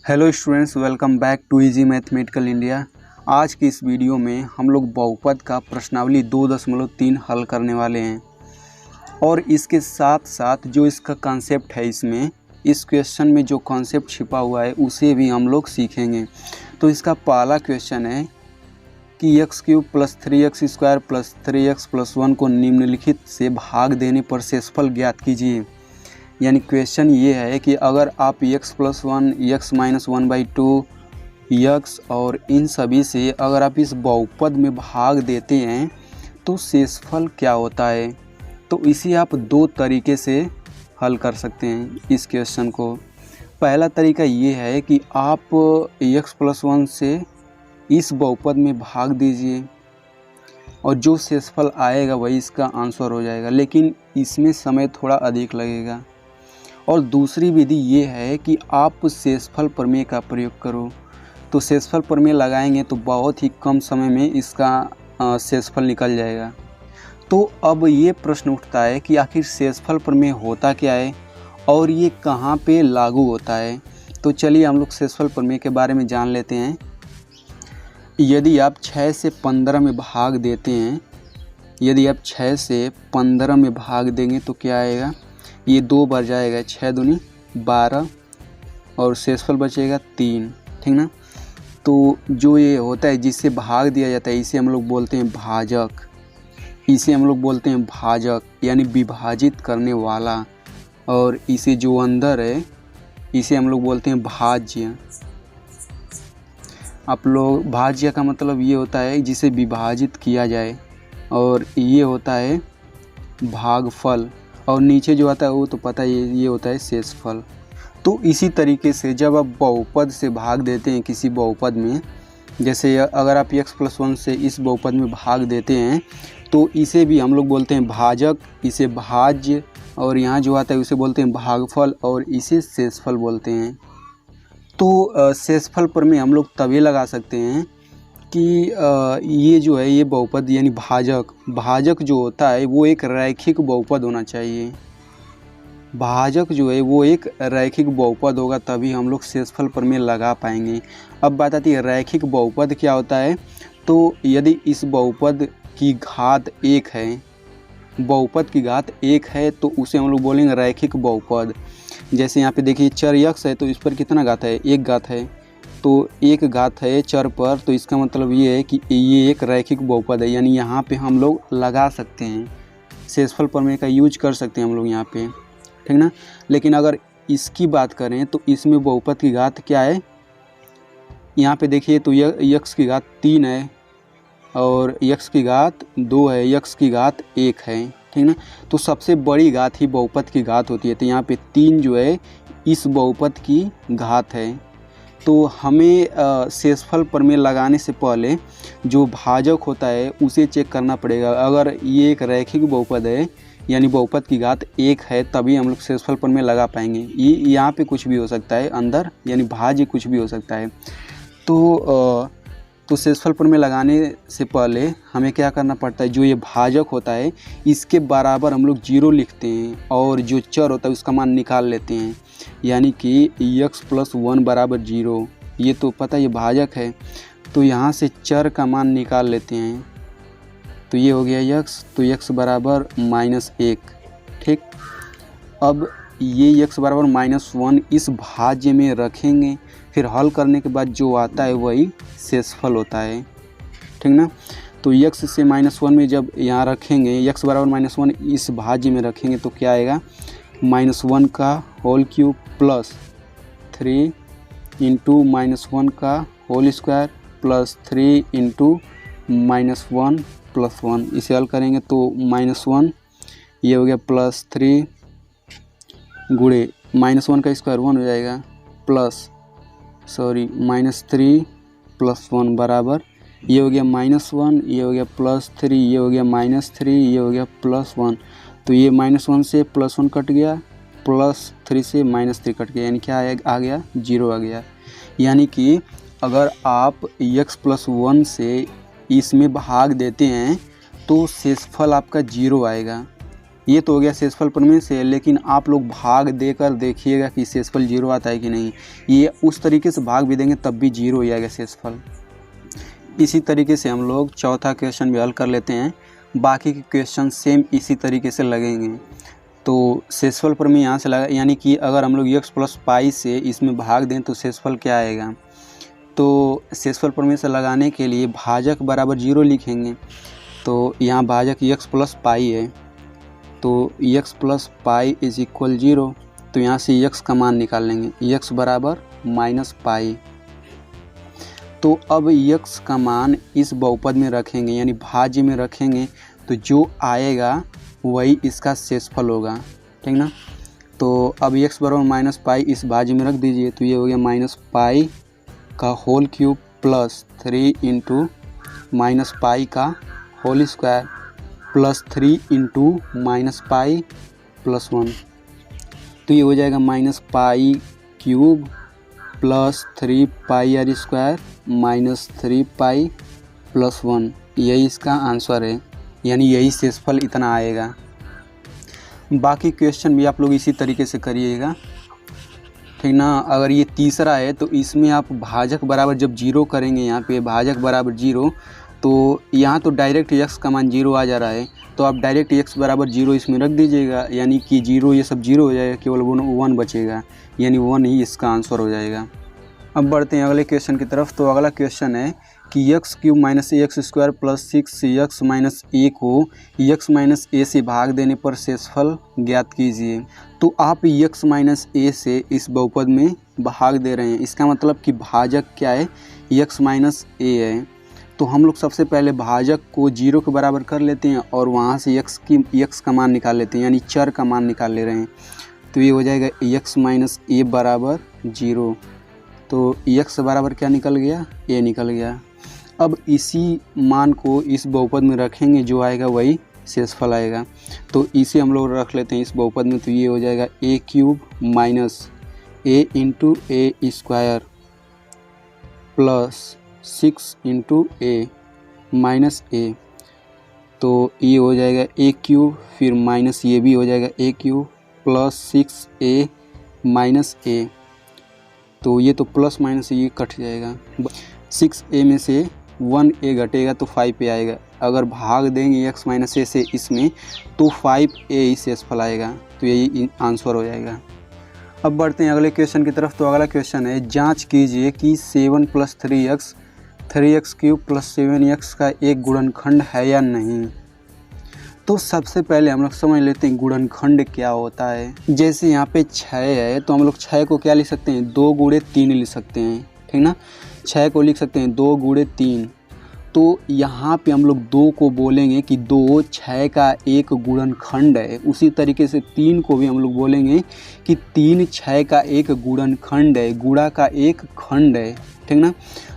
Hello students, welcome back to easy mathematical India. आज की इस वीडियो में हम लोग बहुपद का प्रश्नावली 2.3 हल करने वाले हैं और इसके साथ साथ जो इसका कॉन्सेप्ट है, इसमें इस क्वेश्चन में जो कॉन्सेप्ट छिपा हुआ है उसे भी हम लोग सीखेंगे। तो इसका पहला क्वेश्चन है कि x³ + 3x² + 3x + 1 को निम्नलिखित से भाग देने पर शेषफल ज्ञात कीजिए। यानी क्वेश्चन ये है कि अगर आप x + 1, x - 1/2, x और इन सभी से अगर आप इस बहुपद में भाग देते हैं तो शेषफल क्या होता है। तो इसे आप दो तरीके से हल कर सकते हैं इस क्वेश्चन को। पहला तरीका ये है कि आप x + 1 से इस बहुपद में भाग दीजिए और जो शेषफल आएगा वही इसका आंसर हो जाएगा, लेकिन इसमें समय थोड़ा अधिक लगेगा। और दूसरी विधि ये है कि आप शेषफल प्रमेय का प्रयोग करो। तो शेषफल प्रमेय लगाएंगे तो बहुत ही कम समय में इसका शेषफल निकल जाएगा। तो अब ये प्रश्न उठता है कि आखिर शेषफल प्रमेय होता क्या है और ये कहाँ पे लागू होता है। तो चलिए हम लोग शेषफल प्रमेय के बारे में जान लेते हैं। यदि आप 6 से 15 में भाग देते हैं, यदि आप 6 से 15 में भाग देंगे तो क्या आएगा, ये 2 बार जाएगा, 6 दूनी 12 और शेषफल बचेगा 3, ठीक ना। तो जो ये होता है जिससे भाग दिया जाता है इसे हम लोग बोलते हैं भाजक। इसे हम लोग बोलते हैं भाजक यानी विभाजित करने वाला, और इसे जो अंदर है इसे हम लोग बोलते हैं भाज्य। आप लोग भाज्य का मतलब ये होता है जिसे विभाजित किया जाए, और ये होता है भागफल, और नीचे जो आता है वो तो पता है ये होता है शेषफल। तो इसी तरीके से जब आप बहुपद से भाग देते हैं किसी बहुपद में, जैसे अगर आप x + 1 से इस बहुपद में भाग देते हैं तो इसे भी हम लोग बोलते हैं भाजक, इसे भाज्य, और यहाँ जो आता है उसे बोलते हैं भागफल, और इसे शेषफल बोलते हैं। तो शेषफल प्रमेय हम लोग तभी लगा सकते हैं कि ये जो है ये बहुपद यानी भाजक जो होता है वो एक रैखिक बहुपद होना चाहिए। भाजक जो है वो एक रैखिक बहुपद होगा तभी हम लोग शेषफल प्रमेय लगा पाएंगे। अब बात आती है रैखिक बहुपद क्या होता है। तो यदि इस बहुपद की घात 1 है, बहुपद की घात 1 है तो उसे हम लोग बोलेंगे रैखिक बहुपद। जैसे यहाँ पे देखिए चर x है तो इस पर कितना घात है, 1 घात है, तो 1 घात है चर पर, तो इसका मतलब ये है कि ये एक रैखिक बहुपद है। यानी यहाँ पे हम लोग लगा सकते हैं, शेषफल प्रमेय का यूज कर सकते हैं हम लोग यहाँ पे, ठीक ना। लेकिन अगर इसकी बात करें तो इसमें बहुपद की घात क्या है, यहाँ पे देखिए तो x की घात 3 है और x की घात 2 है, x की घात 1 है, ठीक ना। तो सबसे बड़ी घात ही बहुपद की घात होती है। तो यहाँ पे 3 जो है इस बहुपद की घात है। तो हमें शेषफल प्रमेय लगाने से पहले जो भाजक होता है उसे चेक करना पड़ेगा। अगर ये एक रैखिक बहुपद है यानी बहुपद की घात 1 है तभी हम लोग शेषफल प्रमेय लगा पाएंगे। ये यहाँ पे कुछ भी हो सकता है अंदर, यानी भाज्य कुछ भी हो सकता है। तो शेषफल प्रमेय लगाने से पहले हमें क्या करना पड़ता है, जो ये भाजक होता है इसके बराबर हम लोग 0 लिखते हैं और जो चर होता है उसका मान निकाल लेते हैं। यानी कि x + 1 = 0, ये तो पता है ये भाजक है, तो यहाँ से चर का मान निकाल लेते हैं। तो ये हो गया x, तो x बराबर -1, ठीक। अब ये x बराबर -1 इस भाज्य में रखेंगे, फिर हल करने के बाद जो आता है वही शेषफल होता है, ठीक ना। तो x से -1 में जब यहाँ रखेंगे, x बराबर -1 इस भाज्य में रखेंगे तो क्या आएगा, -1 का होल क्यूब प्लस 3 इंटू -1 का होल स्क्वायर प्लस 3 इंटू -1 + 1। इसे हल करेंगे तो -1 ये हो गया +3 गुणे -1 का स्क्वायर 1 हो जाएगा, -3 + 1 बराबर ये हो गया -1, ये हो गया +3, ये हो गया -3, ये हो गया +1। तो ये -1 से +1 कट गया, +3 से -3 कट गया, यानी क्या आ गया, 0 आ गया। यानी कि अगर आप x + 1 से इसमें भाग देते हैं तो शेषफल आपका 0 आएगा। ये तो हो गया शेषफल प्रमेय से, लेकिन आप लोग भाग देकर देखिएगा कि शेषफल 0 आता है कि नहीं। ये उस तरीके से भाग भी देंगे तब भी 0 ही आएगा शेषफल। इसी तरीके से हम लोग चौथा क्वेश्चन भी हल कर लेते हैं। बाकी के क्वेश्चन सेम इसी तरीके से लगेंगे। तो शेषफल प्रमेय यहाँ से लगा, यानी कि अगर हम लोग x प्लस पाई से इसमें भाग दें तो शेषफल क्या आएगा। तो शेषफल प्रमेय से लगाने के लिए भाजक बराबर 0 लिखेंगे। तो यहाँ भाजक x प्लस पाई है, तो x plus pi is equal 0। तो यहाँ से x का मान निकाल लेंगे, x बराबर माइनस पाई। तो अब x का मान इस बहुपद में रखेंगे, यानी भाज्य में रखेंगे, तो जो आएगा वही इसका शेषफल होगा, ठीक ना। तो अब x बराबर माइनस पाई इस भाज्य में रख दीजिए, तो ये हो गया माइनस पाई का whole cube plus 3 into minus pi का whole square plus 3 into minus pi plus 1। तो ये हो जाएगा minus pi cube plus 3 pi r square minus 3 pi plus 1। यही इसका आंसर है, यानी यही शेषफल इतना आएगा। बाकी क्वेश्चन भी आप लोग इसी तरीके से करिएगा, ठीक ना। अगर ये तीसरा है तो इसमें आप भाजक बराबर जब 0 करेंगे, यहाँ पे भाजक बराबर 0, तो यहाँ तो डायरेक्ट x का मान 0 आ जा रहा है, तो आप डायरेक्ट x बराबर 0 इसमें रख दीजिएगा, यानी कि 0 ये सब 0 हो जाएगा, केवल 1 बचेगा, यानी 1 ही इसका आंसर हो जाएगा। अब बढ़ते हैं अगले क्वेश्चन की तरफ। तो अगला क्वेश्चन है कि x cube minus x square plus 6x minus a को x माइनस ए से भाग देने पर शेषफल ज्ञात कीजिए। तो आप x माइनस ए से इस बहुपद में भाग दे रहे हैं, इसका मतलब कि भाजक क्या है, x माइनस ए है। तो हम लोग सबसे पहले भाजक को 0 के बराबर कर लेते हैं और वहाँ से x का मान निकाल लेते हैं, यानी चर का मान निकाल ले रहे हैं। तो ये हो जाएगा x माइनस ए बराबर 0। तो x बराबर क्या निकल गया, a निकल गया। अब इसी मान को इस बहुपद में रखेंगे, जो आएगा वही शेषफल आएगा। तो इसे हम लोग रख लेते हैं इस बहुपद में, तो ये हो जाएगा a cube minus a into a square plus 6 into a minus a. तो ये हो जाएगा a क्यूब, फिर माइनस ये भी हो जाएगा a cube plus 6a minus a। तो ये तो प्लस माइनस ये कट जाएगा, 6a में से 1a घटेगा तो 5a आएगा। अगर भाग देंगे x माइनस ए से इसमें तो 5a ही शेषफल आएगा। तो यही आंसर हो जाएगा। अब बढ़ते हैं अगले क्वेश्चन की तरफ। तो अगला क्वेश्चन है, जांच कीजिए कि 7 plus 3x cube plus 7x का एक गुणनखंड है या नहीं। तो सबसे पहले हम लोग समझ लेते हैं गुणनखंड क्या होता है। जैसे यहाँ पे 6 है तो हम लोग 6 को क्या लिख सकते हैं, 2 गुणे 3 लिख सकते हैं, ठीक ना। 6 को लिख सकते हैं 2 गुणे 3। तो यहाँ पे हम लोग 2 को बोलेंगे कि 2 6 का एक गुणनखंड है। उसी तरीके से 3 को भी हम लोग बोलेंगे कि 3 6 का एक गुणनखंड है, गुणा का एक खंड है, ठीक ना।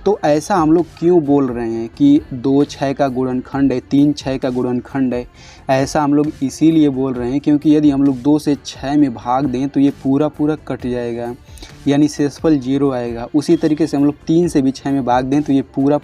तो ऐसा हम लोग क्यों बोल रहे हैं कि 2 6 का गुणनखंड है, 3 6 का गुणनखंड है। ऐसा हम लोग इसीलिए बोल रहे हैं क्योंकि यदि हम लोग 2 से 6 में भाग दें तो ये पूरा कट जाएगा, यानी शेषफल 0 आएगा। उसी तरीके से हम लोग 3 से भी 6 में भाग दें तो ये पूरा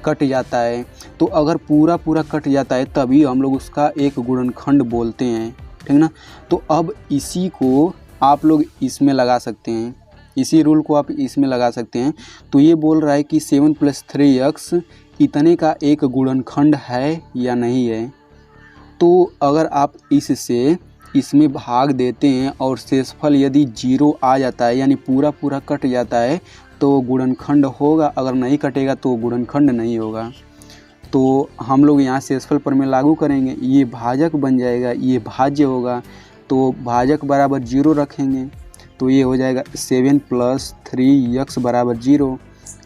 कट जाता है। तो अगर पूरा कट जाता है तभी हम लोग उसका एक गुणनखंड बोलते हैं, ठीक ना। तो अब इसी को आप लोग इसमें लगा सकते हैं, इसी रूल को आप इसमें लगा सकते हैं। तो ये बोल रहा है कि 7 प्लस 3x इतने का एक गुणनखंड है या नहीं है। तो अगर आप इससे इसमें भाग देते हैं और शेषफल यदि 0 आ जाता है, यानी पूरा कट जाता है, तो गुणनखंड होगा। अगर नहीं कटेगा तो गुणनखंड नहीं होगा। तो हम लोग यहाँ शेषफल प्रमेय लागू करेंगे, ये भाजक बन जाएगा, ये भाज्य होगा। तो भाजक बराबर 0 रखेंगे, तो ये हो जाएगा 7 प्लस 3x बराबर 0।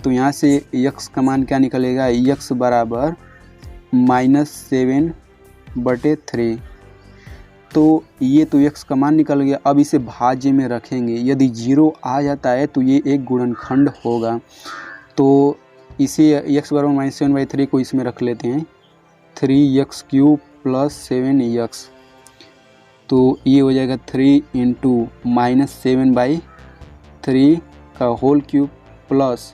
तो यहाँ से x का मान क्या निकलेगा, x बराबर -7/3। तो ये तो x का मान निकल गया। अब इसे भाज्य में रखेंगे, यदि 0 आ जाता है तो ये एक गुणनखंड होगा। तो इसे x बराबर -7/3 को इसमें रख लेते हैं, 3x क्यूब प्लस 7x। तो ये हो जाएगा 3 इंटू -7/3 का होल क्यूब प्लस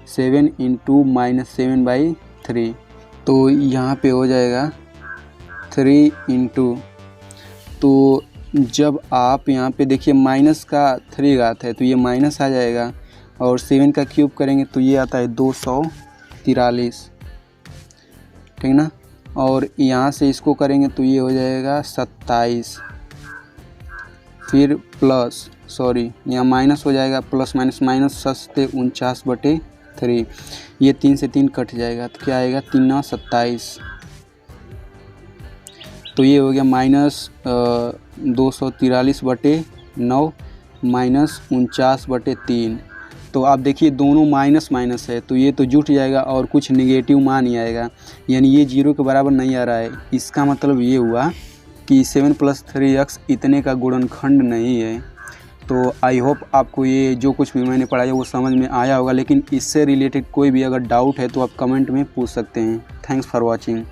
7 इंटू -7/3। तो यहाँ पे हो जाएगा 3 इंटू तो जब आप यहाँ पे देखिए माइनस का 3 घात है तो ये माइनस आ जाएगा, और 7 का क्यूब करेंगे तो ये आता है 243, ठीक ना। और यहाँ से इसको करेंगे तो ये हो जाएगा 27, फिर प्लस यहाँ माइनस हो जाएगा, प्लस माइनस माइनस 49/3, ये 3 से 3 कट जाएगा तो क्या आएगा 3 9 27, तो ये हो गया -243/9 -49/3। तो आप देखिए दोनों माइनस माइनस है तो ये तो जुट जाएगा और कुछ निगेटिव मान ही आएगा, यानी ये 0 के बराबर नहीं आ रहा है। इसका मतलब ये हुआ कि 7 + 3x इतने का गुणनखंड नहीं है। तो आई होप आपको ये जो कुछ भी मैंने पढ़ाया वो समझ में आया होगा, लेकिन इससे रिलेटेड कोई भी अगर डाउट है तो आप कमेंट में पूछ सकते हैं। Thanks for watching.